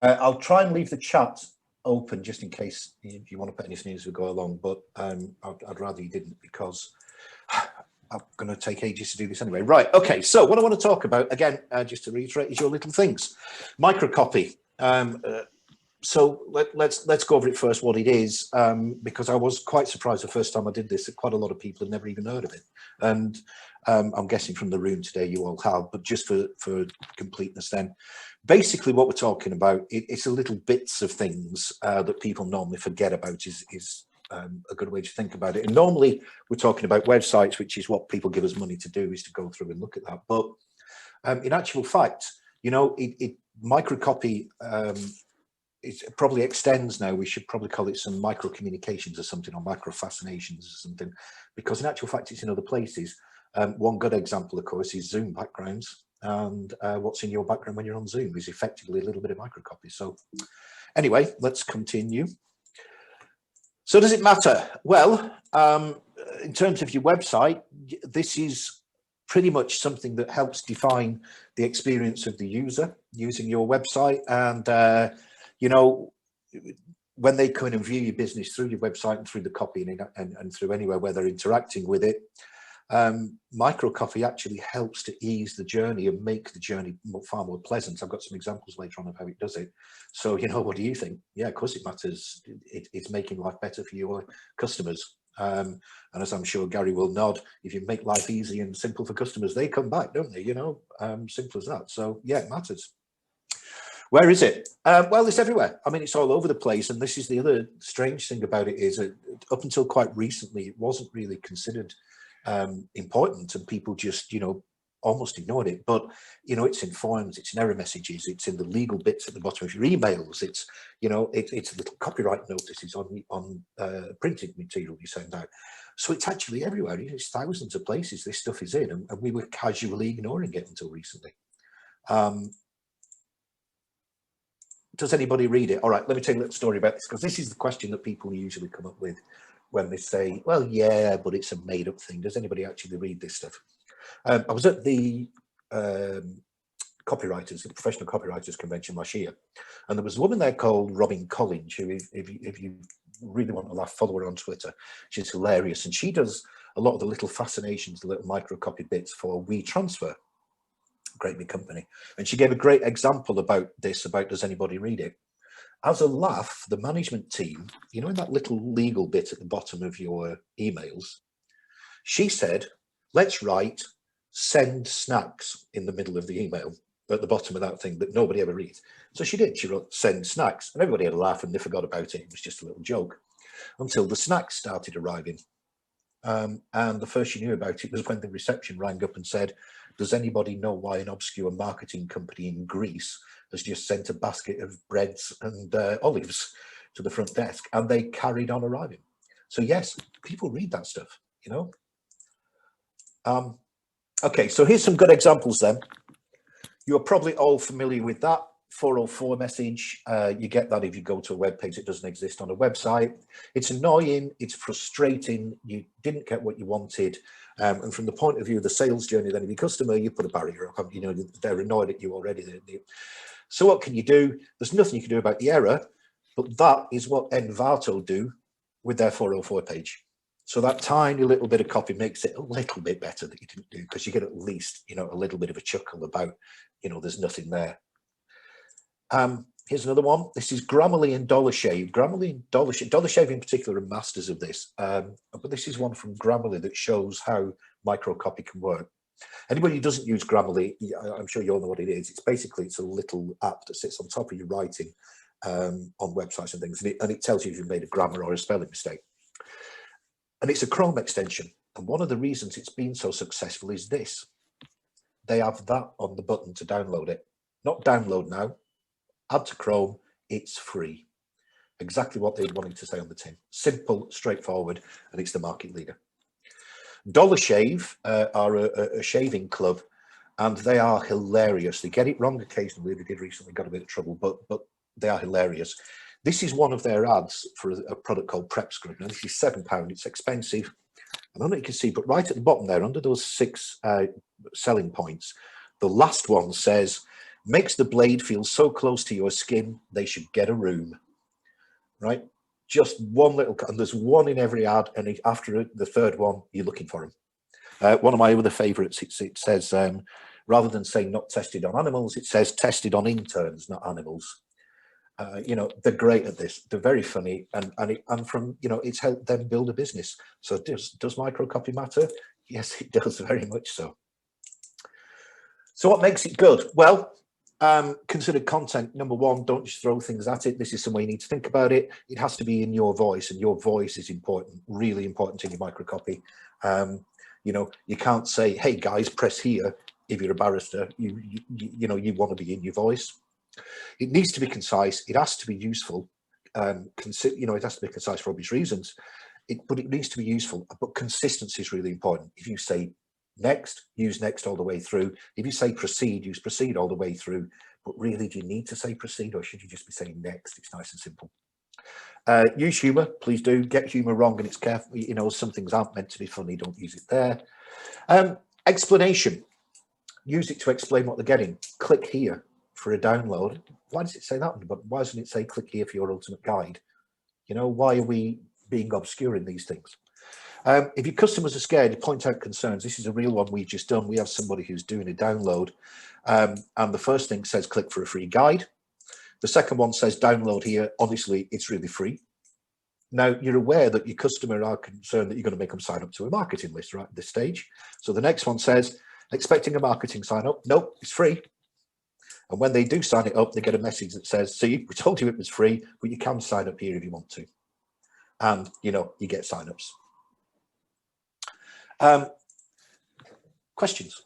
I'll try and leave the chat open just in case you want to put anything as we go along, but I'd rather you didn't, because I'm going to take ages to do this anyway. Right, okay, so what I want to talk about, again, just to reiterate, is your little things. Microcopy. So let's go over it first, what it is, because I was quite surprised the first time I did this that quite a lot of people had never even heard of it. And I'm guessing from the room today you all have, but just for completeness then, basically what we're talking about, it's a little bits of things that people normally forget about is a good way to think about it. And normally we're talking about websites, which is what people give us money to do, is to go through and look at that. But in actual fact, you know, Microcopy, it probably extends now. We should probably call it some micro communications or something, or micro fascinations or something, because in actual fact it's in other places. One good example, of course, is Zoom backgrounds, and what's in your background when you're on Zoom is effectively a little bit of microcopy. So anyway, let's continue. So does it matter? Well, in terms of your website, this is pretty much something that helps define the experience of the user using your website. And you know, when they come in and view your business through your website and through the copy and through anywhere where they're interacting with it, Microcopy actually helps to ease the journey and make the journey far more pleasant. I've got some examples later on of how it does it. So, you know, what do you think? Yeah, of course it matters. It's making life better for your customers. And as I'm sure Gary will nod, if you make life easy and simple for customers, they come back, don't they? You know, simple as that. So yeah, it matters. Where is it? Well, it's everywhere. I mean, it's all over the place. And this is the other strange thing about it, is that up until quite recently, it wasn't really considered important, and people just, you know, almost ignored it. But, you know, it's in forms, it's in error messages, it's in the legal bits at the bottom of your emails, it's, you know, it's little copyright notices on printed material you send out. So it's actually everywhere. It's thousands of places this stuff is in, and we were casually ignoring it until recently. Does anybody read it? All right, let me tell you a little story about this, because this is the question that people usually come up with when they say, well, yeah, but it's a made up thing. Does anybody actually read this stuff? I was at the copywriters, the professional copywriters convention last year, and there was a woman there called Robin Collins, who, if you really want to laugh, follow her on Twitter. She's hilarious, and she does a lot of the little fascinations, the little microcopy bits for WeTransfer, great big company. And she gave a great example about this, about does anybody read it? As a laugh, the management team, you know, in that little legal bit at the bottom of your emails, she said, let's write send snacks in the middle of the email at the bottom of that thing that nobody ever reads. So she did, she wrote send snacks, and everybody had a laugh and they forgot about it. It was just a little joke until the snacks started arriving. And the first you knew about it was when the reception rang up and said, does anybody know why an obscure marketing company in Greece has just sent a basket of breads and olives to the front desk? And they carried on arriving. So yes, people read that stuff, you know. Okay, so here's some good examples then. You're probably all familiar with that 404 message. You get that if you go to a web page that doesn't exist on a website. It's annoying, it's frustrating, you didn't get what you wanted. And from the point of view of the sales journey then of your customer, you put a barrier up, you know, they're annoyed at you already. So what can you do? There's nothing you can do about the error, but that is what Envato do with their 404 page. So that tiny little bit of copy makes it a little bit better that you didn't do, because you get at least, you know, a little bit of a chuckle about, you know, there's nothing there. Here's another one. This is Grammarly and Dollar Shave. Grammarly and Dollar Shave in particular are masters of this. But this is one from Grammarly that shows how microcopy can work. Anybody who doesn't use Grammarly, I'm sure you all know what it is. It's a little app that sits on top of your writing on websites and things, and it tells you if you've made a grammar or a spelling mistake. And it's a Chrome extension. And one of the reasons it's been so successful is this. They have that on the button to download it. Not download now, add to Chrome, it's free. Exactly what they wanted to say on the tin. Simple, straightforward, and it's the market leader. Dollar Shave are a shaving club, and they are hilarious. They get it wrong occasionally. They did recently, got a bit of trouble, but they are hilarious. This is one of their ads for a product called Prep Scrub. Now, this is £7. It's expensive. I don't know if you can see, but right at the bottom there, under those 6 selling points, the last one says, Makes the blade feel so close to your skin, they should get a room, right? Just one little, and there's one in every ad, and after the third one, you're looking for them. One of my other favorites, it says, rather than saying not tested on animals, it says tested on interns, not animals. You know, they're great at this. They're very funny, and from, you know, it's helped them build a business. So does microcopy matter? Yes, it does, very much so. So what makes it good? Well, consider content. Number one, don't just throw things at it. This is some way you need to think about it. It has to be in your voice, and your voice is important, really important in your microcopy. You know, you can't say, "Hey guys, press here." If you're a barrister, you know, you want to be in your voice. It needs to be concise. It has to be useful. You know, it has to be concise for obvious reasons. But it needs to be useful. But consistency is really important. If you say next, use next all the way through. If you say proceed, use proceed all the way through. But really, do you need to say proceed, or should you just be saying next? It's nice and simple. Use humor, please do. Get humor wrong, and it's careful. You know, some things aren't meant to be funny. Don't use it there. Explanation. Use it to explain what they're getting. Click here for a download. Why does it say that? But why doesn't it say click here for your ultimate guide? You know, why are we being obscure in these things? If your customers are scared, point out concerns. This is a real one we've just done. We have somebody who's doing a download, and the first thing says click for a free guide. The second one says download here. Honestly, it's really free. Now, you're aware that your customer are concerned that you're going to make them sign up to a marketing list right at this stage. So the next one says, expecting a marketing sign up. Nope, it's free. And when they do sign it up, they get a message that says, see, we told you it was free, but you can sign up here if you want to. And, you know, you get signups. Questions?